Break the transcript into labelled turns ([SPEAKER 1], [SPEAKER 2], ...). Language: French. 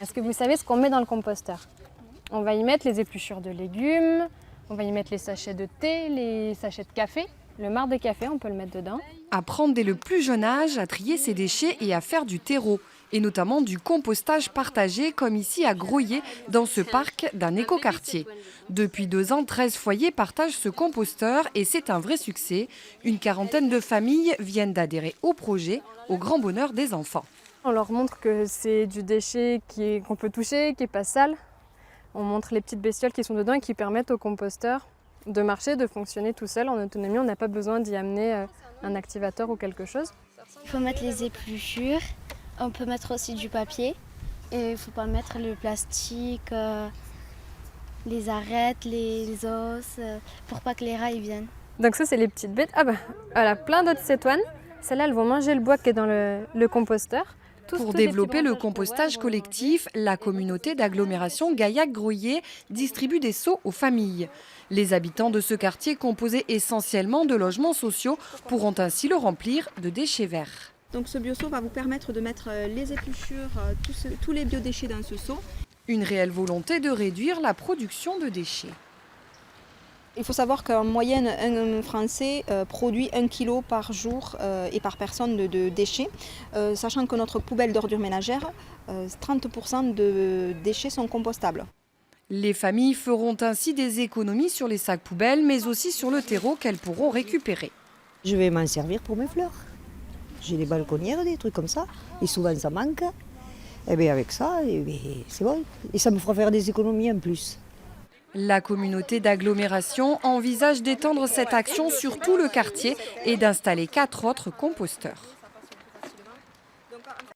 [SPEAKER 1] Est-ce que vous savez ce qu'on met dans le composteur? On va y mettre les épluchures de légumes, on va y mettre les sachets de thé, les sachets de café, le marc de café, on peut le mettre dedans.
[SPEAKER 2] Apprendre dès le plus jeune âge à trier ses déchets et à faire du terreau, et notamment du compostage partagé comme ici à Groyer, dans ce parc d'un écoquartier. Depuis 2 ans, 13 foyers partagent ce composteur et c'est un vrai succès. Une quarantaine de familles viennent d'adhérer au projet, au grand bonheur des enfants.
[SPEAKER 1] On leur montre que c'est du déchet qu'on peut toucher, qui n'est pas sale. On montre les petites bestioles qui sont dedans et qui permettent au composteur de marcher, de fonctionner tout seul en autonomie. On n'a pas besoin d'y amener un activateur ou quelque chose.
[SPEAKER 3] Il faut mettre les épluchures, on peut mettre aussi du papier et il ne faut pas mettre le plastique, les arêtes, les os, pour pas que les rats y viennent.
[SPEAKER 1] Donc ça, c'est les petites bêtes. Ah bah, voilà, plein d'autres cétoines. Celles-là, elles vont manger le bois qui est dans le composteur.
[SPEAKER 2] Pour développer le compostage collectif, la communauté d'agglomération Gaillac-Groyer distribue des seaux aux familles. Les habitants de ce quartier, composé essentiellement de logements sociaux, pourront ainsi le remplir de déchets verts.
[SPEAKER 4] Donc ce bioseau va vous permettre de mettre les épluchures, tous les biodéchets dans ce seau.
[SPEAKER 2] Une réelle volonté de réduire la production de déchets.
[SPEAKER 4] Il faut savoir qu'en moyenne, un Français produit 1 kg par jour et par personne de déchets, sachant que notre poubelle d'ordures ménagères, 30% de déchets sont compostables.
[SPEAKER 2] Les familles feront ainsi des économies sur les sacs poubelles, mais aussi sur le terreau qu'elles pourront récupérer.
[SPEAKER 5] Je vais m'en servir pour mes fleurs. J'ai des balconnières, des trucs comme ça, et souvent ça manque. Et bien avec ça, c'est bon. Et ça me fera faire des économies en plus.
[SPEAKER 2] La communauté d'agglomération envisage d'étendre cette action sur tout le quartier et d'installer 4 autres composteurs.